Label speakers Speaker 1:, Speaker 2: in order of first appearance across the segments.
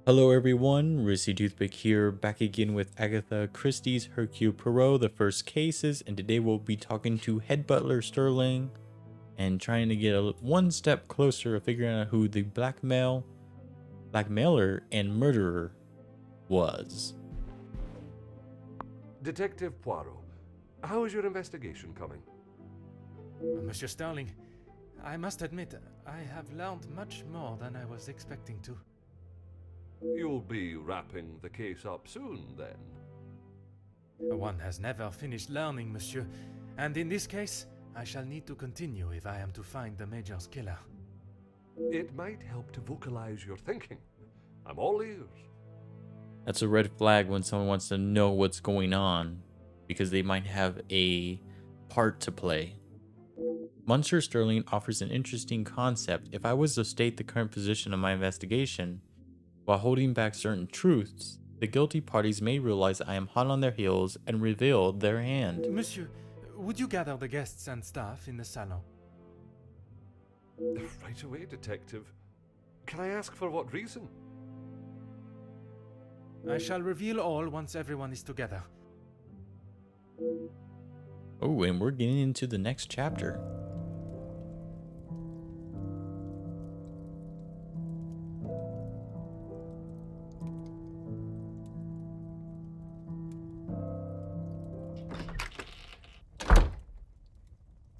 Speaker 1: Hello everyone, Rissy Toothpick here, back again with Agatha Christie's Hercule Poirot, the first cases, and today we'll be talking to head butler Sterling and trying to get one step closer to figuring out who the blackmailer and murderer was.
Speaker 2: Detective Poirot, how is your investigation coming?
Speaker 3: Monsieur Sterling, I must admit, I have learned much more than I was expecting to.
Speaker 2: You'll be wrapping the case up soon, then.
Speaker 3: One has never finished learning, monsieur, and in this case, I shall need to continue if I am to find the Major's killer.
Speaker 2: It might help to vocalize your thinking. I'm all ears.
Speaker 1: That's a red flag when someone wants to know what's going on, because they might have a part to play. Monsieur Sterling offers an interesting concept. If I was to state the current position of my investigation, while holding back certain truths, the guilty parties may realize I am hot on their heels and reveal their hand.
Speaker 3: Monsieur, would you gather the guests and staff in the salon?
Speaker 2: Right away, Detective. Can I ask for what reason?
Speaker 3: I shall reveal all once everyone is together.
Speaker 1: Oh, and we're getting into the next chapter.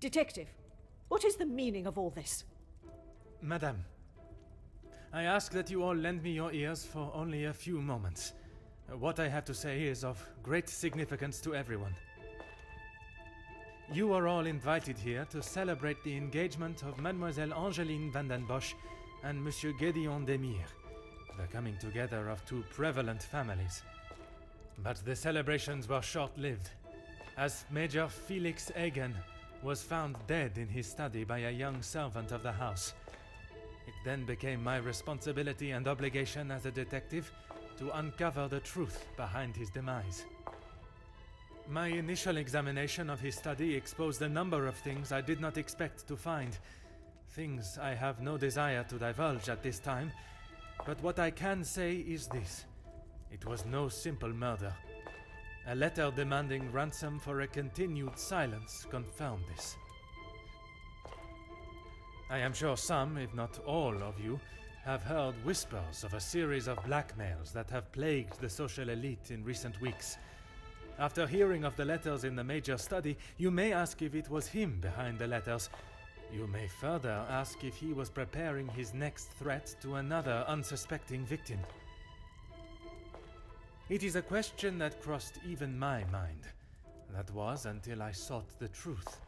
Speaker 4: Detective, what is the meaning of all this?
Speaker 3: Madame, I ask that you all lend me your ears for only a few moments. What I have to say is of great significance to everyone. You are all invited here to celebrate the engagement of Mademoiselle Angeline van den Bosch and Monsieur Gédéon Demire, the coming together of two prevalent families. But the celebrations were short-lived, as Major Felix Hagen was found dead in his study by a young servant of the house. It then became my responsibility and obligation as a detective to uncover the truth behind his demise. My initial examination of his study exposed a number of things I did not expect to find. Things I have no desire to divulge at this time, but what I can say is this. It was no simple murder. A letter demanding ransom for a continued silence confirmed this. I am sure some, if not all of you, have heard whispers of a series of blackmails that have plagued the social elite in recent weeks. After hearing of the letters in the Major's study, you may ask if it was him behind the letters. You may further ask if he was preparing his next threat to another unsuspecting victim. It is a question that crossed even my mind. That was until I sought the truth.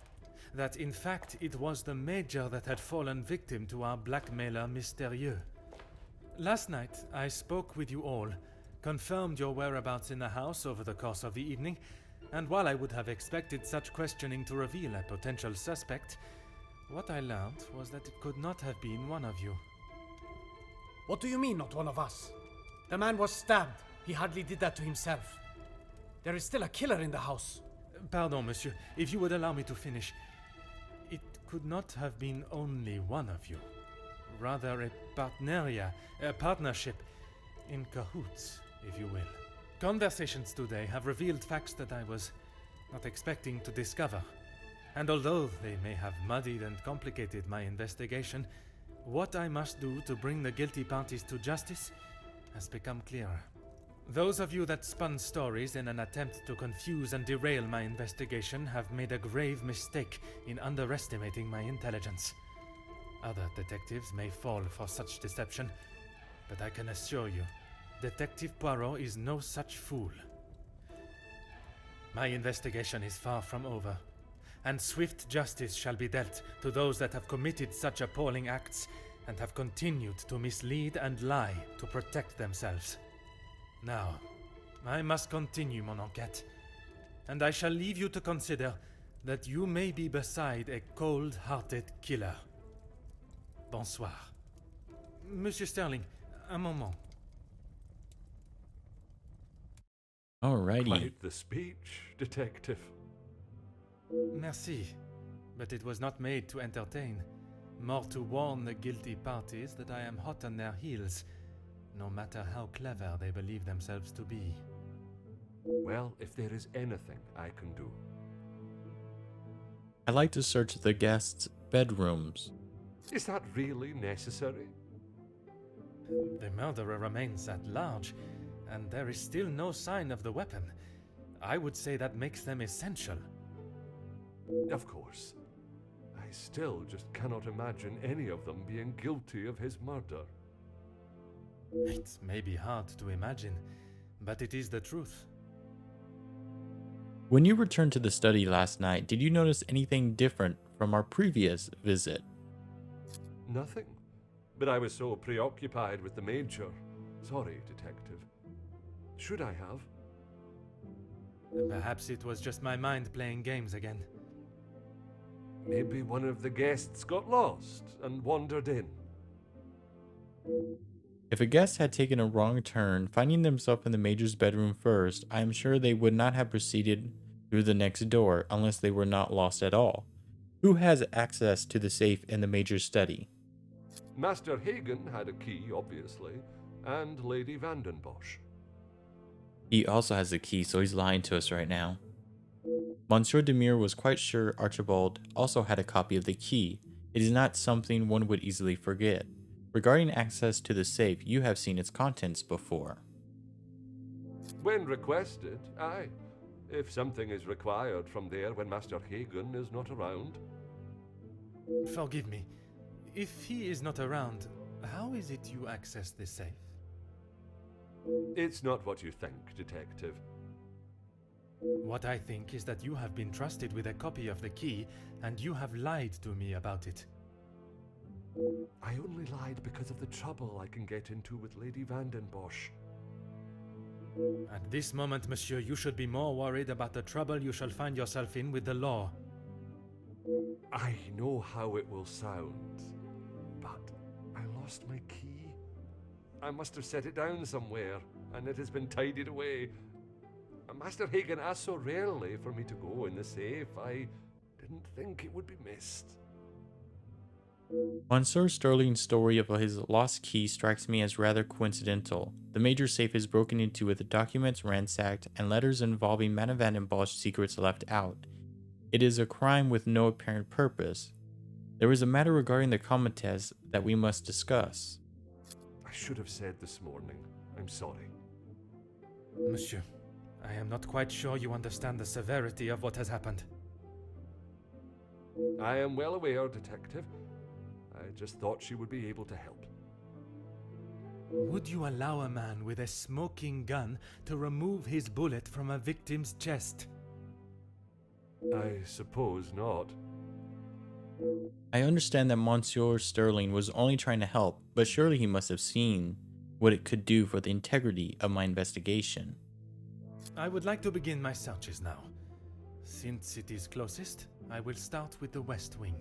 Speaker 3: That in fact it was the Major that had fallen victim to our blackmailer Mystérieux. Last night I spoke with you all, confirmed your whereabouts in the house over the course of the evening, and while I would have expected such questioning to reveal a potential suspect, what I learned was that it could not have been one of you.
Speaker 5: What do you mean, not one of us? The man was stabbed. He hardly did that to himself. There is still a killer in the house.
Speaker 3: Pardon, monsieur, if you would allow me to finish. It could not have been only one of you. Rather a partnership, in cahoots, if you will. Conversations today have revealed facts that I was not expecting to discover. And although they may have muddied and complicated my investigation, what I must do to bring the guilty parties to justice has become clearer. Those of you that spun stories in an attempt to confuse and derail my investigation have made a grave mistake in underestimating my intelligence. Other detectives may fall for such deception, but I can assure you, Detective Poirot is no such fool. My investigation is far from over, and swift justice shall be dealt to those that have committed such appalling acts and have continued to mislead and lie to protect themselves. Now, I must continue mon enquête, and I shall leave you to consider that you may be beside a cold-hearted killer. Bonsoir. Monsieur Sterling, un moment.
Speaker 1: Alrighty.
Speaker 2: Quite the speech, Detective.
Speaker 3: Merci, but it was not made to entertain, more to warn the guilty parties that I am hot on their heels. no matter how clever they believe themselves to be.
Speaker 2: Well, if there is anything I can do.
Speaker 1: I'd like to search the guests' bedrooms.
Speaker 2: Is that really necessary?
Speaker 3: The murderer remains at large, and there is still no sign of the weapon. I would say that makes them essential.
Speaker 2: Of course. I still just cannot imagine any of them being guilty of his murder.
Speaker 3: It may be hard to imagine, but it is the truth.
Speaker 1: When you returned to the study last night, did you notice anything different from our previous visit?
Speaker 2: Nothing. But I was so preoccupied with the Major. Sorry, Detective. Should I have?
Speaker 3: Perhaps it was just my mind playing games again.
Speaker 2: Maybe one of the guests got lost and wandered in.
Speaker 1: If a guest had taken a wrong turn, finding themselves in the Major's bedroom first, I am sure they would not have proceeded through the next door unless they were not lost at all. Who has access to the safe in the Major's study?
Speaker 2: Master Hagen had a key, obviously, and Lady Vanden Bosch.
Speaker 1: He also has the key, so he's lying to us right now. Monsieur Demire was quite sure Archibald also had a copy of the key. It is not something one would easily forget. Regarding access to the safe, you have seen its contents before.
Speaker 2: When requested, aye. If something is required from there when Master Hagen is not around.
Speaker 3: Forgive me. If he is not around, how is it you access the safe?
Speaker 2: It's not what you think, Detective.
Speaker 3: What I think is that you have been trusted with a copy of the key, and you have lied to me about it.
Speaker 2: I only lied because of the trouble I can get into with Lady Vanden Bosch.
Speaker 3: At this moment, monsieur, you should be more worried about the trouble you shall find yourself in with the law.
Speaker 2: I know how it will sound, but I lost my key. I must have set it down somewhere, and it has been tidied away. Master Hagen asked so rarely for me to go in the safe, I didn't think it would be missed.
Speaker 1: Monsieur Sterling's story of his lost key strikes me as rather coincidental. The Major's safe is broken into with documents ransacked and letters involving Madame Vanden Bosch secrets left out. It is a crime with no apparent purpose. There is a matter regarding the comtesse that we must discuss.
Speaker 2: I should have said this morning. I'm sorry.
Speaker 3: Monsieur, I am not quite sure you understand the severity of what has happened.
Speaker 2: I am well aware, Detective. I just thought she would be able to help.
Speaker 3: Would you allow a man with a smoking gun to remove his bullet from a victim's chest?
Speaker 2: I suppose not.
Speaker 1: I understand that Monsieur Sterling was only trying to help, but surely he must have seen what it could do for the integrity of my investigation.
Speaker 3: I would like to begin my searches now. Since it is closest, I will start with the west wing.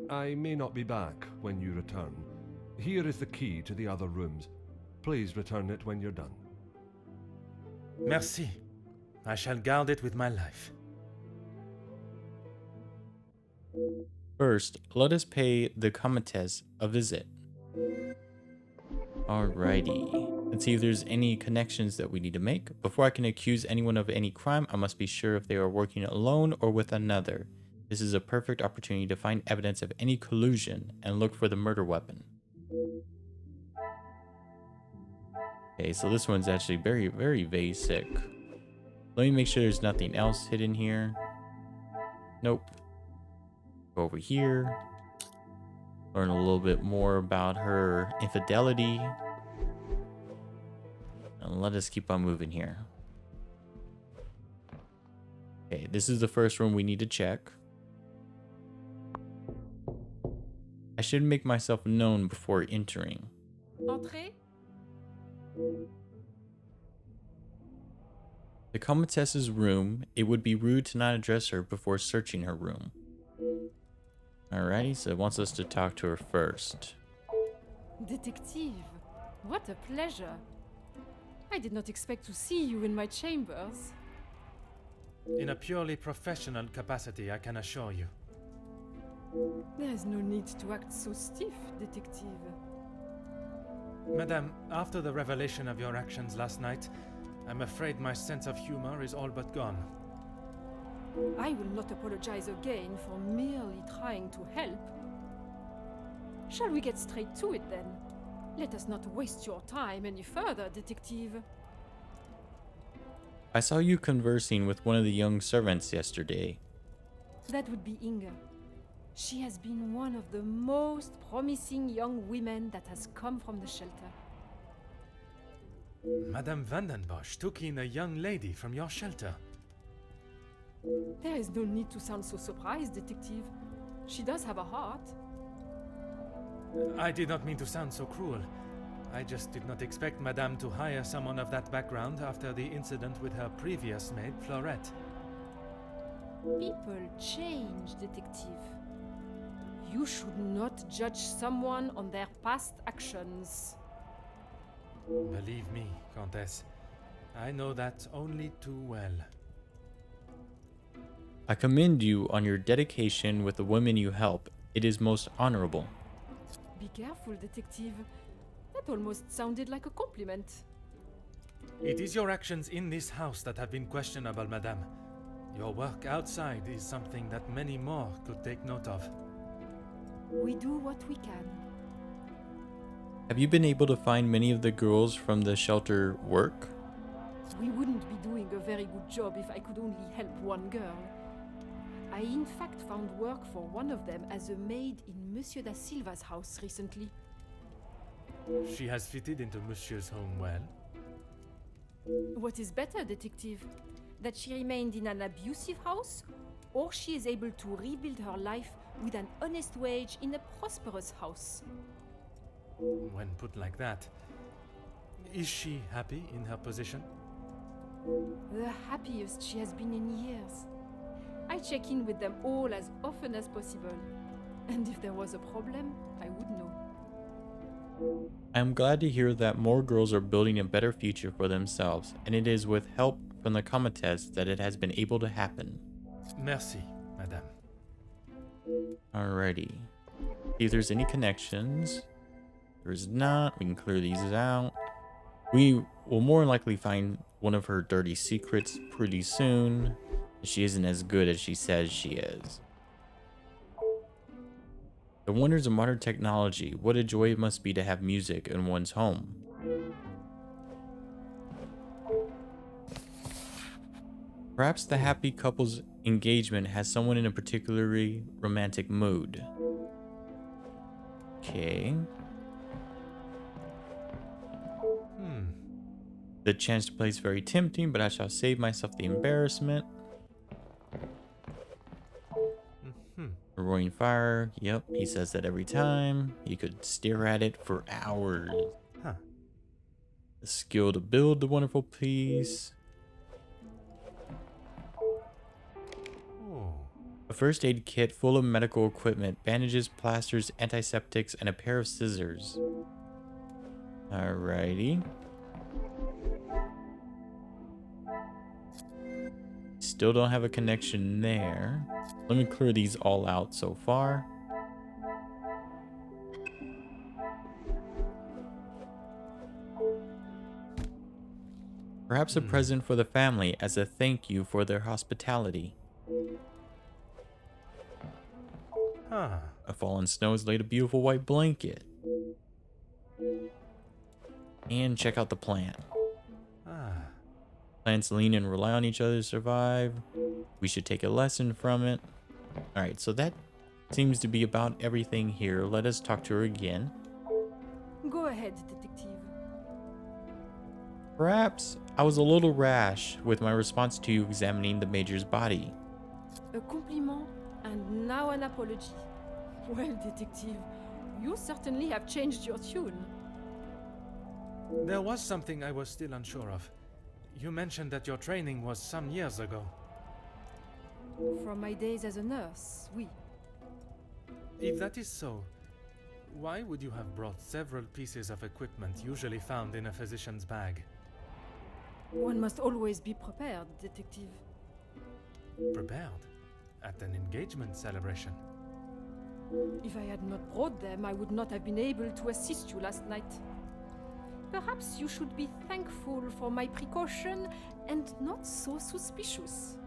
Speaker 2: I may not be back when you return. Here is the key to the other rooms. Please return it when you're done.
Speaker 3: Merci. I shall guard it with my life.
Speaker 1: First, let us pay the comtesse a visit. Alrighty. Let's see if there's any connections that we need to make. Before I can accuse anyone of any crime, I must be sure if they are working alone or with another. This is a perfect opportunity to find evidence of any collusion and look for the murder weapon. Okay, so this one's actually very, very basic. Let me make sure there's nothing else hidden here. Nope. Go over here. Learn a little bit more about her infidelity. And let us keep on moving here. Okay, this is the first room we need to check. I should make myself known before entering.
Speaker 6: Entrez.
Speaker 1: The comtesse's room, it would be rude to not address her before searching her room. Alrighty, so it wants us to talk to her first.
Speaker 6: Detective, what a pleasure. I did not expect to see you in my chambers.
Speaker 3: In a purely professional capacity, I can assure you.
Speaker 6: There is no need to act so stiff, detective.
Speaker 3: Madame, after the revelation of your actions last night, I'm afraid my sense of humor is all but gone.
Speaker 6: I will not apologize again for merely trying to help. Shall we get straight to it then? Let us not waste your time any further, detective.
Speaker 1: I saw you conversing with one of the young servants yesterday.
Speaker 6: That would be Inga. She has been one of the most promising young women that has come from the shelter.
Speaker 3: Madame Vandenbosch took in a young lady from your shelter.
Speaker 6: There is no need to sound so surprised, detective. She does have a heart.
Speaker 3: I did not mean to sound so cruel. I just did not expect Madame to hire someone of that background after the incident with her previous maid, Florette.
Speaker 6: People change, detective. You should not judge someone on their past actions.
Speaker 3: Believe me, Comtesse, I know that only too well.
Speaker 1: I commend you on your dedication with the women you help. It is most honorable.
Speaker 6: Be careful, detective. That almost sounded like a compliment.
Speaker 3: It is your actions in this house that have been questionable, Madame. Your work outside is something that many more could take note of.
Speaker 6: We do what we can.
Speaker 1: Have you been able to find many of the girls from the shelter work?
Speaker 6: We wouldn't be doing a very good job if I could only help one girl. I in fact found work for one of them as a maid in Monsieur da Silva's house recently.
Speaker 3: She has fitted into Monsieur's home well.
Speaker 6: What is better, detective? That she remained in an abusive house, or she is able to rebuild her life with an honest wage in a prosperous house?
Speaker 3: When put like that, is she happy in her position?
Speaker 6: The happiest she has been in years. I check in with them all as often as possible. And if there was a problem, I would know.
Speaker 1: I am glad to hear that more girls are building a better future for themselves, and it is with help from the comtesse that it has been able to happen.
Speaker 3: Merci, Madame.
Speaker 1: Alrighty. See if there's any connections. There's not. We can clear these out. We will more likely find one of her dirty secrets pretty soon. She isn't as good as she says she is. The wonders of modern technology. What a joy it must be to have music in one's home. Perhaps the happy couple's engagement has someone in a particularly romantic mood. Okay. The chance to play is very tempting, but I shall save myself the embarrassment. A roaring fire. Yep, he says that every time. You could stare at it for hours.
Speaker 3: Huh.
Speaker 1: The skill to build the wonderful piece.
Speaker 3: Oh.
Speaker 1: A first aid kit full of medical equipment, bandages, plasters, antiseptics, and a pair of scissors. Alrighty. Still don't have a connection there. Let me clear these all out so far. Perhaps a present for the family as a thank you for their hospitality.
Speaker 3: Huh.
Speaker 1: A fallen snow has laid a beautiful white blanket. And check out the plant.
Speaker 3: Ah.
Speaker 1: Plants lean and rely on each other to survive. We should take a lesson from it. Alright, so that seems to be about everything here. Let us talk to her again.
Speaker 6: Go ahead, detective.
Speaker 1: Perhaps I was a little rash with my response to you examining the Major's body.
Speaker 6: A compliment and now an apology. Well, detective, you certainly have changed your tune.
Speaker 3: There was something I was still unsure of. You mentioned that your training was some years ago.
Speaker 6: From my days as a nurse, oui.
Speaker 3: If that is so, why would you have brought several pieces of equipment usually found in a physician's bag?
Speaker 6: One must always be prepared, detective.
Speaker 3: Prepared? At an engagement celebration?
Speaker 6: If I had not brought them, I would not have been able to assist you last night. perhaps you should be thankful for my precaution and not so suspicious.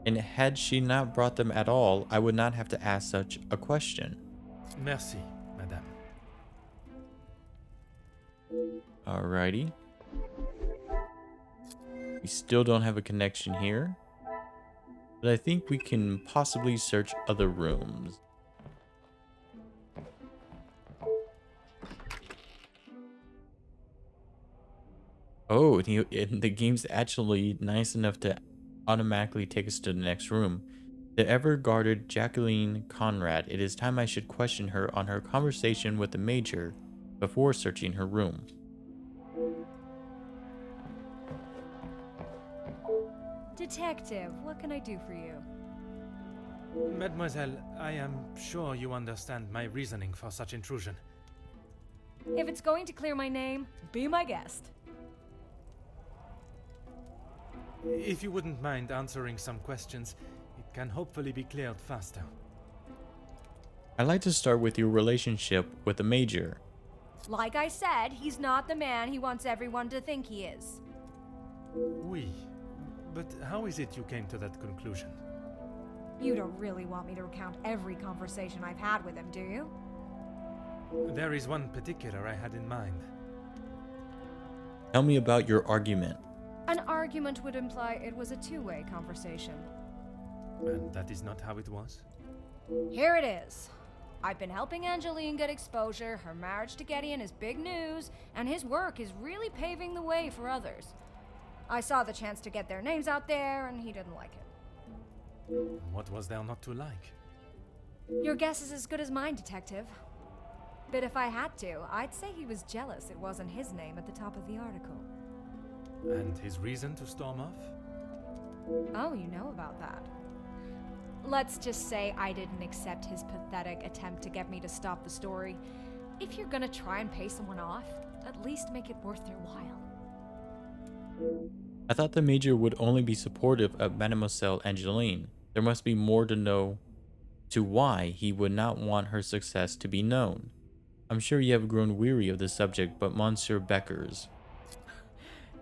Speaker 1: And had she not brought them at all, I would not have to ask such a question.
Speaker 3: Merci, madame.
Speaker 1: Alrighty. We still don't have a connection here, but I think we can possibly search other rooms. Oh, and the game's actually nice enough to automatically take us to the next room. The ever-guarded Jacqueline Conrad. It is time I should question her on her conversation with the Major before searching her room.
Speaker 7: Detective, what can I do for you?
Speaker 3: Mademoiselle, I am sure you understand my reasoning for such intrusion.
Speaker 7: If it's going to clear my name, be my guest.
Speaker 3: If you wouldn't mind answering some questions, it can hopefully be cleared faster.
Speaker 1: I'd like to start with your relationship with the Major.
Speaker 7: Like I said, he's not the man he wants everyone to think he is.
Speaker 3: Oui, but how is it you came to that conclusion?
Speaker 7: You don't really want me to recount every conversation I've had with him, do you?
Speaker 3: There is one particular I had in mind.
Speaker 1: Tell me about your argument.
Speaker 7: An argument would imply it was a two-way conversation.
Speaker 3: And that is not how it was?
Speaker 7: Here it is. I've been helping Angeline get exposure, her marriage to Gideon is big news, and his work is really paving the way for others. I saw the chance to get their names out there, and he didn't like it.
Speaker 3: What was there not to like?
Speaker 7: Your guess is as good as mine, Detective. But if I had to, I'd say he was jealous it wasn't his name at the top of the article.
Speaker 3: And his reason to storm off?
Speaker 7: Oh, you know about that. Let's just say I didn't accept his pathetic attempt to get me to stop the story. If you're gonna try and pay someone off, at least make it worth their while.
Speaker 1: I thought the Major would only be supportive of Mademoiselle Angeline. There must be more to know to why he would not want her success to be known. I'm sure you have grown weary of the subject, but Monsieur Beckers.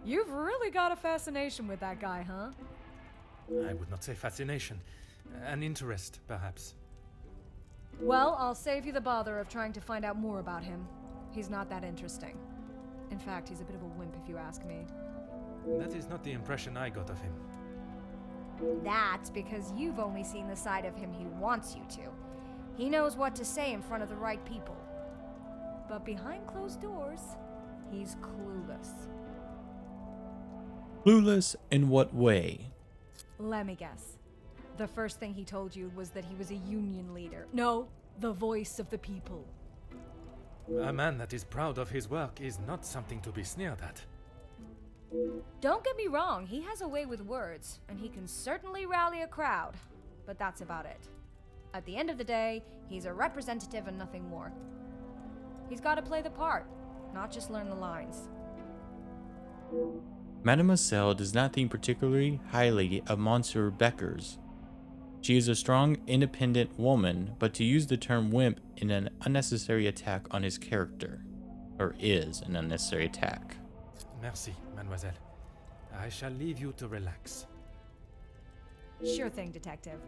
Speaker 7: You've really got a fascination with that guy, huh?
Speaker 3: I would not say fascination. An interest, perhaps.
Speaker 7: Well, I'll save you the bother of trying to find out more about him. He's not that interesting. In fact, he's a bit of a wimp if you ask me.
Speaker 3: That is not the impression I got of him.
Speaker 7: That's because you've only seen the side of him he wants you to. He knows what to say in front of the right people. But behind closed doors, he's clueless.
Speaker 1: Clueless in what way?
Speaker 7: Let me guess. The first thing he told you was that he was a union leader. No, the voice of the people.
Speaker 3: A man that is proud of his work is not something to be sneered at.
Speaker 7: Don't get me wrong, he has a way with words, and he can certainly rally a crowd. But that's about it. At the end of the day, he's a representative and nothing more. He's got to play the part, not just learn the lines.
Speaker 1: Mademoiselle does not think particularly highly of Monsieur Beckers. She is a strong, independent woman, but to use the term wimp in an unnecessary attack on his character, or is an unnecessary attack.
Speaker 3: Merci, mademoiselle. I shall leave you to relax.
Speaker 7: Sure thing, Detective.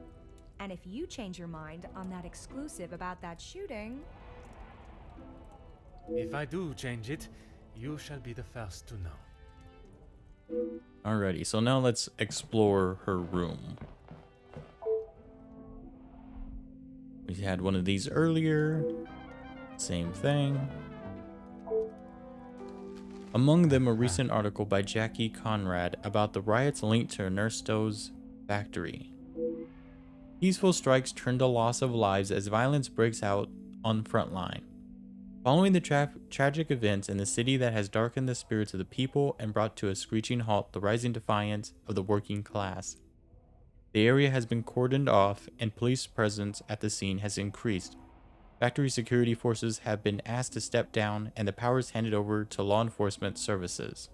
Speaker 7: And if you change your mind on that exclusive about that shooting...
Speaker 3: If I do change it, you shall be the first to know.
Speaker 1: Alrighty, so now let's explore her room. We had one of these earlier. Same thing. Among them, a recent article by Jackie Conrad about the riots linked to Ernesto's factory. Peaceful strikes turn to loss of lives as violence breaks out on the front line. Following the tragic events in the city that has darkened the spirits of the people and brought to a screeching halt the rising defiance of the working class, the area has been cordoned off and police presence at the scene has increased. Factory security forces have been asked to step down and the powers handed over to law enforcement services.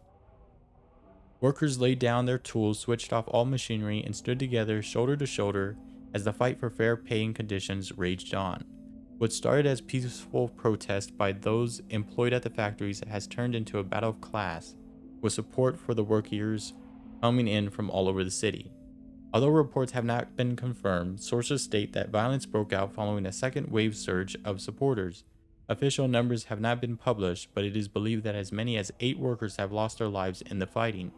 Speaker 1: Workers laid down their tools, switched off all machinery, and stood together shoulder to shoulder as the fight for fair paying conditions raged on. What started as peaceful protest by those employed at the factories has turned into a battle of class, with support for the workers coming in from all over the city. Although reports have not been confirmed, sources state that violence broke out following a second wave surge of supporters. Official numbers have not been published, but it is believed that as many as 8 workers have lost their lives in the fighting.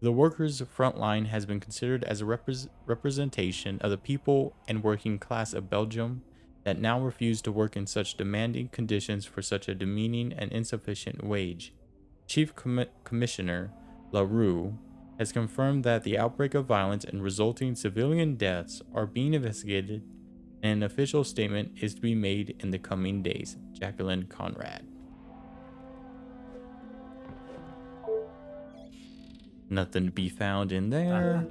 Speaker 1: The workers' front line has been considered as a representation of the people and working class of Belgium that now refuse to work in such demanding conditions for such a demeaning and insufficient wage. Chief Commissioner LaRue has confirmed that the outbreak of violence and resulting civilian deaths are being investigated, and an official statement is to be made in the coming days. Jacqueline Conrad. Nothing to be found in there.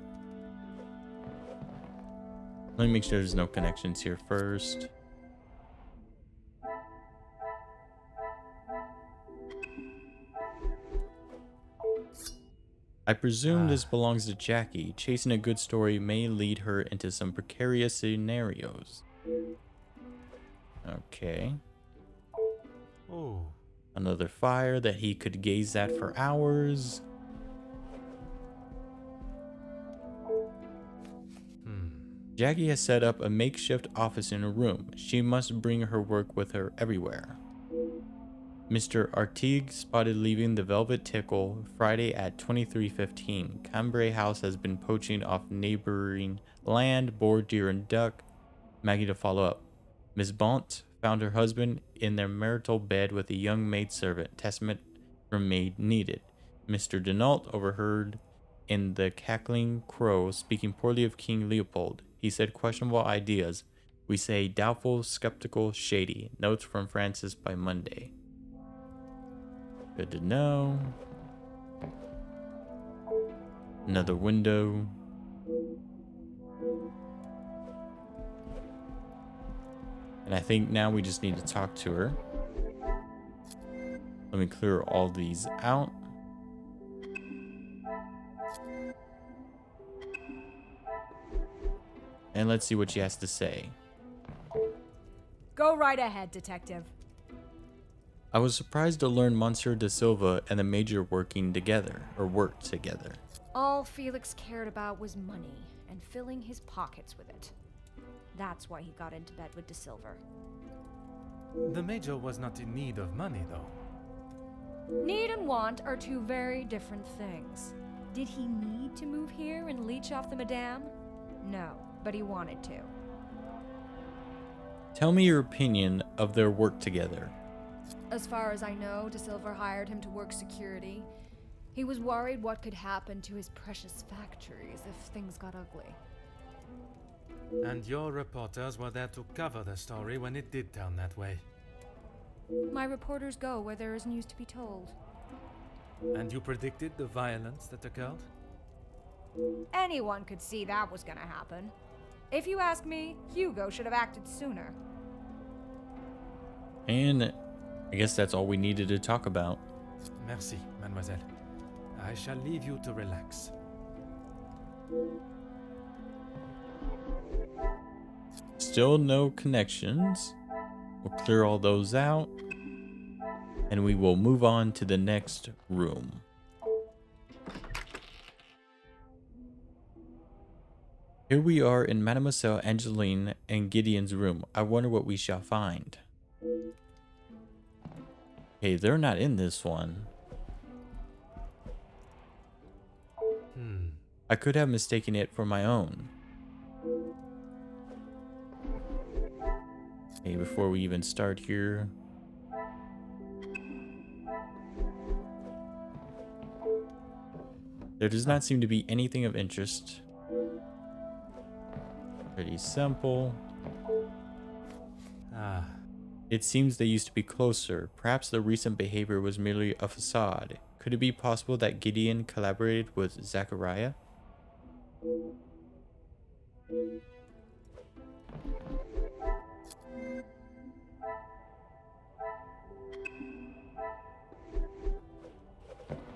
Speaker 1: Let me make sure there's no connections here first. I presume this belongs to Jackie. Chasing a good story may lead her into some precarious scenarios. Okay.
Speaker 3: Oh.
Speaker 1: Another fire that he could gaze at for hours. Jackie has set up a makeshift office in her room. She must bring her work with her everywhere. Mr. Artigue spotted leaving the Velvet Tickle Friday at 23:15. Cambrai House has been poaching off neighboring land, boar, deer, and duck. Maggie to follow up. Miss Bont found her husband in their marital bed with a young maidservant. Testament from maid needed. Mr. Denault overheard in the Cackling Crow speaking poorly of King Leopold. He said questionable ideas. We say doubtful, skeptical, shady. Notes from Francis by Monday. Good to know. Another window. And I think now we just need to talk to her. Let me clear all these out. And let's see what she has to say.
Speaker 7: Go right ahead, Detective.
Speaker 1: I was surprised to learn Monsieur de Silva and the Major worked together.
Speaker 7: All Felix cared about was money and filling his pockets with it. That's why he got into bed with de Silva.
Speaker 3: The Major was not in need of money, though.
Speaker 7: Need and want are two very different things. Did he need to move here and leech off the Madame? No, but he wanted to.
Speaker 1: Tell me your opinion of their work together.
Speaker 7: As far as I know, de Silva hired him to work security. He was worried what could happen to his precious factories if things got ugly.
Speaker 3: And your reporters were there to cover the story when it did turn that way.
Speaker 7: My reporters go where there is news to be told.
Speaker 3: And you predicted the violence that occurred?
Speaker 7: Anyone could see that was gonna happen. If you ask me, Hugo should have acted sooner.
Speaker 1: And I guess that's all we needed to talk about.
Speaker 3: Merci, mademoiselle. I shall leave you to relax.
Speaker 1: Still no connections. We'll clear all those out. And we will move on to the next room. Here we are in Mademoiselle Angeline and Gideon's room. I wonder what we shall find. Hey, they're not in this one. I could have mistaken it for my own. Hey, before we even start here. There does not seem to be anything of interest. Pretty simple. It seems they used to be closer. Perhaps the recent behavior was merely a facade. Could it be possible that Gideon collaborated with Zachariah?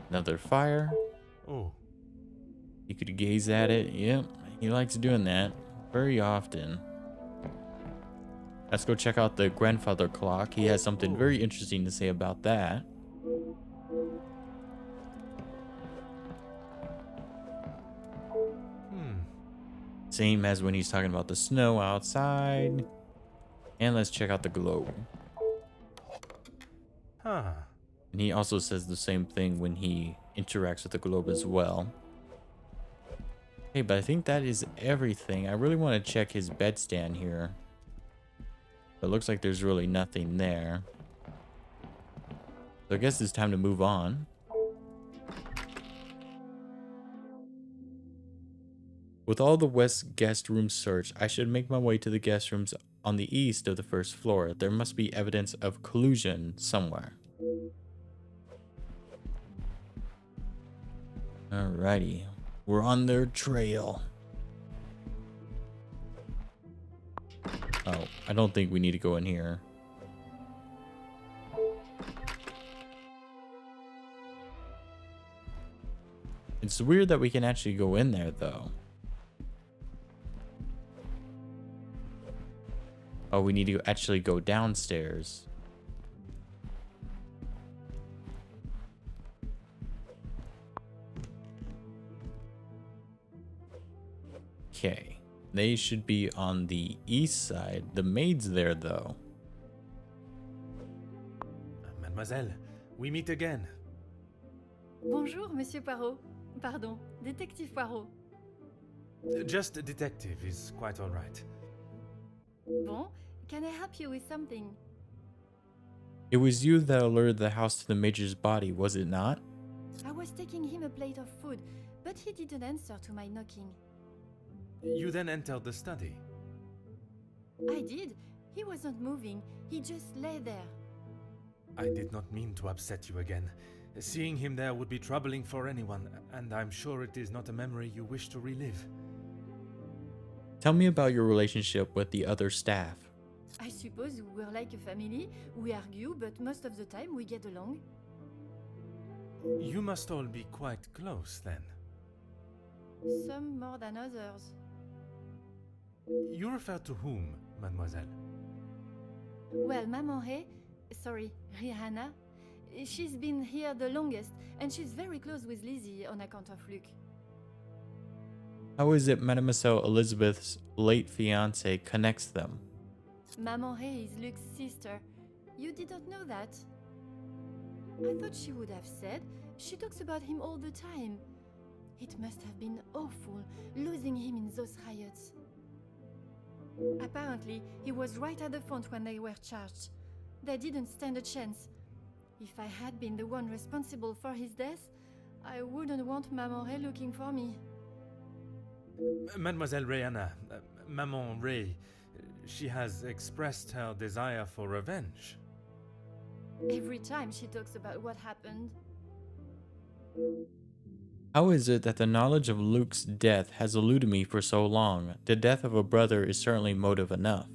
Speaker 1: Another fire.
Speaker 3: Oh.
Speaker 1: You could gaze at it. Yep, he likes doing that very often. Let's go check out the grandfather clock. He has something very interesting to say about that. Same as when he's talking about the snow outside. And let's check out the globe.
Speaker 3: Huh.
Speaker 1: And he also says the same thing when he interacts with the globe as well. Hey, but I think that is everything. I really want to check his bedstand here. But it looks like there's really nothing there. So I guess it's time to move on. With all the west guest room searched, I should make my way to the guest rooms on the east of the first floor. There must be evidence of collusion somewhere. Alrighty, we're on their trail. Oh, I don't think we need to go in here. It's weird that we can actually go in there though. Oh, we need to actually go downstairs. Okay. They should be on the east side. The maid's there, though.
Speaker 3: Mademoiselle, we meet again.
Speaker 8: Bonjour, Monsieur Poirot. Pardon, Détective Poirot.
Speaker 3: Just a detective is quite all right.
Speaker 8: Bon, can I help you with something?
Speaker 1: It was you that alerted the house to the Major's body, was it not?
Speaker 8: I was taking him a plate of food, but he didn't answer to my knocking.
Speaker 3: You then entered the study.
Speaker 8: I did. He wasn't moving. He just lay there.
Speaker 3: I did not mean to upset you again. Seeing him there would be troubling for anyone, and I'm sure it is not a memory you wish to relive.
Speaker 1: Tell me about your relationship with the other staff.
Speaker 8: I suppose we're like a family. We argue, but most of the time we get along.
Speaker 3: You must all be quite close then.
Speaker 8: Some more than others.
Speaker 3: You refer to whom, mademoiselle?
Speaker 8: Well, Maman sorry, Rihanna, she's been here the longest, and she's very close with Lizzie on account of Luke.
Speaker 1: How is it Mademoiselle Elizabeth's late fiancé connects them?
Speaker 8: Maman is Luke's sister. You didn't know that? I thought she would have said. She talks about him all the time. It must have been awful, losing him in those riots. Apparently, he was right at the front when they were charged. They didn't stand a chance. If I had been the one responsible for his death, I wouldn't want Maman looking for me.
Speaker 3: Mademoiselle Rihanna, Maman Ray, she has expressed her desire for revenge.
Speaker 8: Every time she talks about what happened.
Speaker 1: How is it that the knowledge of Luke's death has eluded me for so long? The death of a brother is certainly motive enough.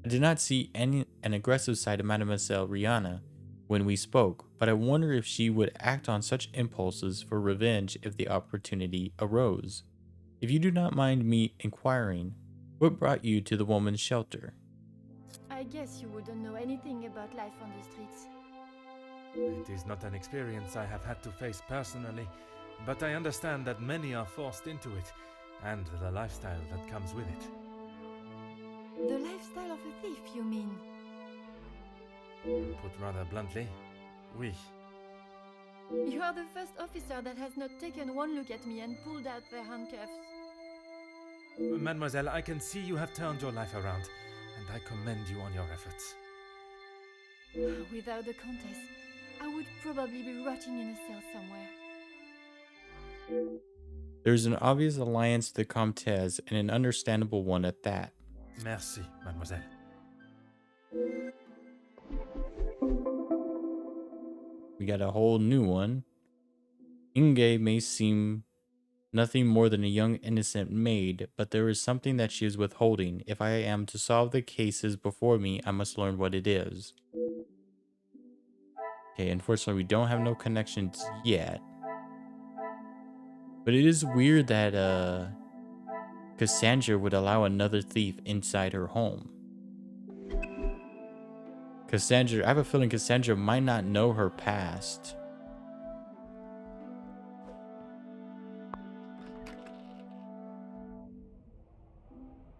Speaker 1: I did not see an aggressive side of Mademoiselle Rihanna when we spoke, but I wonder if she would act on such impulses for revenge if the opportunity arose. If you do not mind me inquiring, what brought you to the woman's shelter?
Speaker 8: I guess you wouldn't know anything about life on the streets.
Speaker 3: It is not an experience I have had to face personally, but I understand that many are forced into it, and the lifestyle that comes with it.
Speaker 8: The lifestyle of a thief, you mean?
Speaker 3: Put rather bluntly, oui.
Speaker 8: You are the first officer that has not taken one look at me and pulled out their handcuffs.
Speaker 3: Mademoiselle, I can see you have turned your life around, and I commend you on your efforts.
Speaker 8: Without the comtesse, I would probably be rotting in a cell somewhere.
Speaker 1: There's an obvious alliance to the comtesse and an understandable one at that.
Speaker 3: Merci, mademoiselle.
Speaker 1: We got a whole new one. Inge may seem nothing more than a young innocent maid, but there is something that she is withholding. If I am to solve the cases before me, I must learn what it is. Okay, unfortunately, we don't have no connections yet. But it is weird that Cassandra would allow another thief inside her home. Cassandra, I have a feeling Cassandra might not know her past.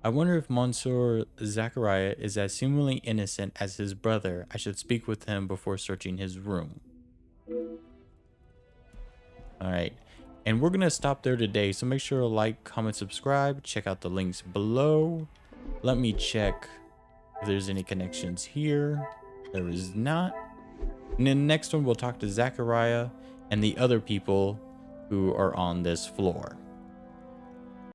Speaker 1: I wonder if Monsieur Zachariah is as seemingly innocent as his brother. I should speak with him before searching his room. Alright, and we're going to stop there today. So make sure to like, comment, subscribe. Check out the links below. Let me check if there's any connections here. There is not. And in the next one, we'll talk to Zachariah and the other people who are on this floor.